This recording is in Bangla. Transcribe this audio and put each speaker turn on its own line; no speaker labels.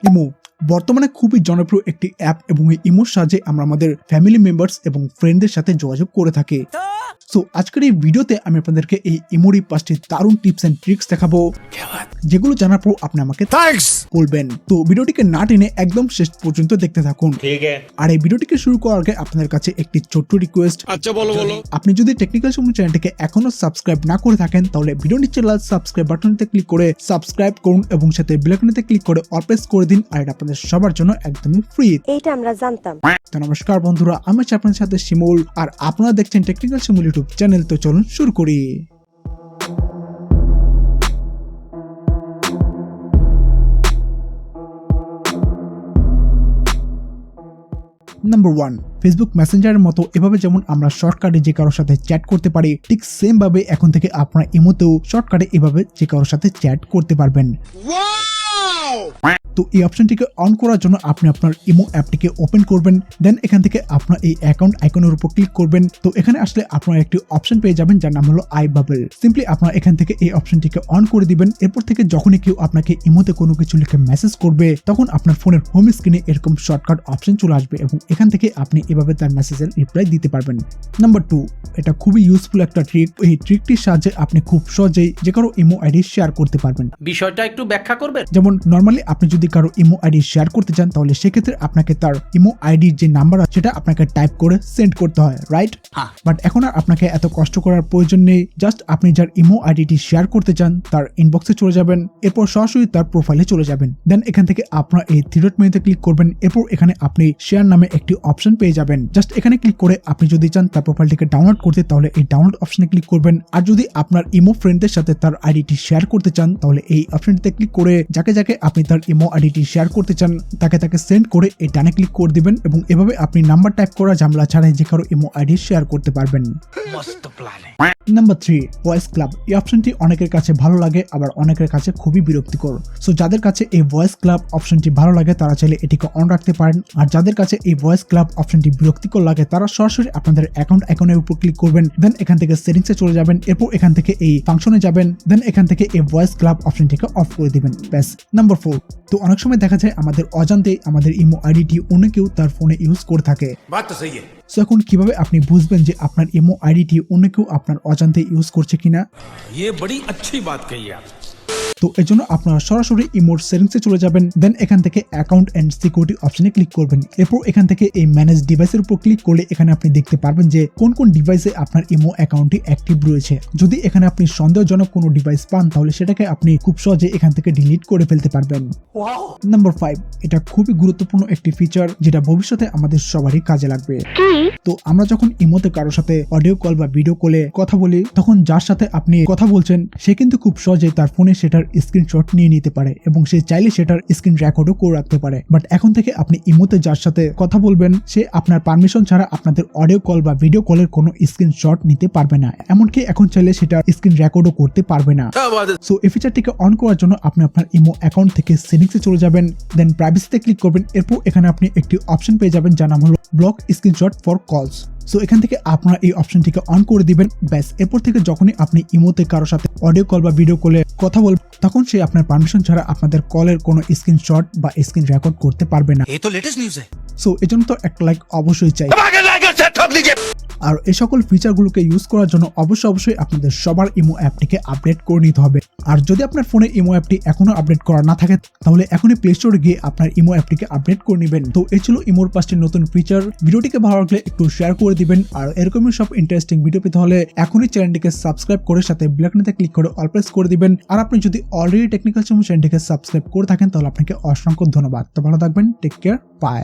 ইমো বর্তমানে খুবই জনপ্রিয় একটি অ্যাপ এবং এই ইমোর সাহায্যে আমরা আমাদের ফ্যামিলি মেম্বার্স এবং ফ্রেন্ডদের সাথে যোগাযোগ করে থাকি। সো আজকের এই ভিডিওতে আমি আপনাদেরকে এই ইমোরই 5টি দারুণ টিপস এন্ড ট্রিক্স দেখাবো, যেগুলো জানার পর আপনি আমাকে থ্যাঙ্কস বলবেন। তো ভিডিওটিকে না টেনে একদম শেষ পর্যন্ত দেখতে থাকুন। আর এই ভিডিওটিকে শুরু করার আগে আপনাদের কাছে একটি ছোট্ট রিকোয়েস্ট। আচ্ছা বলো। আপনি যদি টেকনিক্যাল শিমুল চ্যানেলটিকে এখনো সাবস্ক্রাইব না করে থাকেন তাহলে ভিডিও নিচে লাল সাবস্ক্রাইব বাটনটিতে ক্লিক করে সাবস্ক্রাইব করুন এবং সাথে বেল আইকনটিতে ক্লিক করে অল প্রেস করে দিন। আর এটা আপনাদের সবার জন্য একদমই ফ্রি।
এইটা আমরা জানতাম।
তো নমস্কার বন্ধুরা, আমি আছি আপনাদের সাথে শিমুল আর আপনারা দেখছেন টেকনিক্যাল শিমুল ইউটিউব চ্যানেল। তো চলুন শুরু করি। নাম্বার 1, ফেসবুক মেসেঞ্জারের মতো এভাবে যেমন আমরা শর্টকাটে যে কারোর সাথে চ্যাট করতে পারি, ঠিক সেম ভাবে এখন থেকে আপনারা ইমোতেও শর্টকাটে এভাবে যে কারোর সাথে চ্যাট করতে পারবেন। তো এই অপশনটিকে অন করার জন্য আপনি আপনার ইমো অ্যাপটিকে ওপেন করবেন, দেন এখান থেকে আপনার এই অ্যাকাউন্ট আইকনের উপর ক্লিক করবেন। তো এখানে আসলে আপনারা একটি অপশন পেয়ে যাবেন যার নাম হলো আই বাবল। সিম্পলি আপনারা এখান থেকে এই অপশনটিকে অন করে দিবেন। এরপর থেকে যখনই কেউ আপনাকে ইমোতে কোনো কিছু লিখে মেসেজ করবে তখন আপনার ফোনের হোম স্ক্রিনে এরকম শর্টকাট অপশন চলে আসবে এবং এখান থেকে আপনি এভাবে তার মেসেজের রিপ্লাই দিতে পারবেন। নাম্বার 2, এটা খুবই ইউজফুল একটা ট্রিক। এই ট্রিকটির সাহায্যে আপনি খুব সহজেই যে কারো ইমো আইডি শেয়ার করতে পারবেন।
বিষয়টা একটু ব্যাখ্যা করবেন।
যেমন নরমালি আপনি যদি কারো ইমো আইডি শেয়ার করতে চান তাহলে সেক্ষেত্রে আপনাকে তার ইমো আইডির যে নাম্বার আছে সেটা আপনাকে টাইপ করে সেন্ড করতে হয়, রাইট? বাট এখন আর আপনাকে এত কষ্ট করার প্রয়োজন নেই। জাস্ট আপনি যার ইমো আইডিটি শেয়ার করতে চান তার ইনবক্সে চলে যাবেন, এরপর সরাসরি তার প্রোফাইলে চলে যাবেন। দেন এখান থেকে আপনারা এই থ্রি ডট মেনুতে ক্লিক করবেন। এরপর এখানে আপনি শেয়ার নামে একটি অপশন পেয়ে যাবেন। জাস্ট এখানে ক্লিক করে আপনি যদি চান তার প্রোফাইলটিকে ডাউনলোড করতে তাহলে এই ডাউনলোড অপশনে ক্লিক করবেন। আর যদি আপনার ইমো ফ্রেন্ডদের সাথে তার আইডিটি শেয়ার করতে চান তাহলে এই অপশনটিতে ক্লিক করে যাকে যাকে আপনি তার ইমো আইডিটি শেয়ার করতে চান তাকে সেন্ড করে এই ডানে ক্লিক করে দিবেন এবং এভাবে আপনি নাম্বার টাইপ করা ঝামেলা ছাড়াই যে কারো ইমো আইডি শেয়ার করতে পারবেন। Number 3, voice club. এই অপশনটি অনেকের কাছে ভালো লাগে আবার অনেকের কাছে খুবই বিরক্তিকর। সো যাদের কাছে এই ভয়েস ক্লাব অপশনটি ভালো লাগে তারা চাইলে এটিকে অন রাখতে পারেন, আর যাদের কাছে এই ভয়েস ক্লাব অপশনটি বিরক্তিকর লাগে তারা সরাসরি আপনাদের অ্যাকাউন্ট আইকনের উপর ক্লিক করবেন। দেন এখান থেকে সেটিংসে চলে যাবেন, এরপর এখান থেকে এই ফাংশনে যাবেন, দেন এখান থেকে এই ভয়েস ক্লাব অপশনটিকে অফ করে দিবেন। ব্যাস। নাম্বার 4, তো অনেক সময় দেখা যায় আমাদের অজান্তে আমাদের ইমো আইডিটি অন্য কেউ তার ফোনে ইউজ করে থাকে। সো এখন কিভাবে আপনি বুঝবেন যে আপনার ইমো আইডিটি অন্য কেউ আপনার অজান্তে ইউজ করছে কিনা?
ये बड़ी अच्छी बात कही आप।
তো এর জন্য আপনারা সরাসরি ইমোর সেটিংসে চলে যাবেন, দেন এখান থেকে অ্যাকাউন্ট এন্ড সিকিউরিটি অপশনে ক্লিক করবেন। এরপর এখান থেকে এই ম্যানেজ ডিভাইসের উপর ক্লিক করলে এখানে আপনি দেখতে পারবেন যে কোন কোন ডিভাইসে আপনার ইমো অ্যাকাউন্টটি অ্যাক্টিভ রয়েছে। যদি এখানে আপনি সন্দেহজনক কোনো ডিভাইস পান তাহলে সেটাকে আপনি খুব সহজে এখান থেকে ডিলিট করে ফেলতে পারবেন। নাম্বার 5, এটা খুবই গুরুত্বপূর্ণ একটি ফিচার যেটা ভবিষ্যতে আমাদের সবারই কাজে লাগবে। তো আমরা যখন ইমোতে কারোর সাথে অডিও কল বা ভিডিও কলে কথা বলি তখন যার সাথে আপনি কথা বলছেন সে কিন্তু খুব সহজে তার ফোনে সেটার স্ক্রিনশট নিয়ে নিতে পারে এবং সে চাইলে সেটার স্ক্রিন রেকর্ডও করে রাখতে পারে। বাট এখন থেকে আপনি ইমোতে যার সাথে কথা বলবেন সে আপনার পারমিশন ছাড়া আপনাদের অডিও কল বা ভিডিও কলের কোনো স্ক্রিনশট নিতে পারবে না, এমনকি এখন চাইলে সেটা স্ক্রিন রেকর্ডও করতে পারবে না। সো এই ফিচারটিকে অন করার জন্য আপনি আপনার ইমো অ্যাকাউন্ট থেকে সেটিংসে চলে যাবেন, দেন প্রাইভেসিতে ক্লিক করবেন। এরপর এখানে আপনি একটি অপশন পেয়ে যাবেন যার নাম হলো ব্লক স্ক্রিনশট ফর কলস। সো এখান থেকে আপনারা এই অপশনটিকে অন করে দিবেন। ব্যাস। এরপর থেকে যখনই আপনি ইমোতে কারোর সাথে অডিও কল বা ভিডিও কলে কথা বলবেন তখন সে আপনার পারমিশন ছাড়া আপনাদের কলের কোনো স্ক্রিনশট বা স্ক্রিন রেকর্ড করতে পারবে না।
ये तो लेटेस्ट न्यूज़ है।
সো এজন্য তো একটা লাইক অবশ্যই চাই। আর এই সকল ফিচারগুলোকে ইউজ করার জন্য অবশ্যই আপনাদের সবার ইমো অ্যাপটিকে আপডেট করে নিতে হবে। আর যদি আপনার ফোনে ইমো অ্যাপটি এখনো আপডেট করা না থাকে তাহলে এখনই প্লে স্টোরে গিয়ে আপনার ইমো অ্যাপটিকে আপডেট করে নেবেন। তো এই ছিল ইমোর 5টি নতুন ফিচার। ভিডিওটিকে ভালো লাগলে একটু শেয়ার করে দিবেন। আর এরকমই সব ইন্টারেস্টিং ভিডিও পেতে হলে এখনই চ্যানেলটিকে সাবস্ক্রাইব করে সাথে বেল আইকনে ক্লিক করে অল প্রেস করে দিবেন। আর আপনি যদি অলরেডি টেকনিক্যাল শিমুল চ্যানেলটিকে সাবস্ক্রাইব করে থাকেন তাহলে আপনাকে অসংখ্য ধন্যবাদ। তো ভালো থাকবেন, টেক কেয়ার, বাই।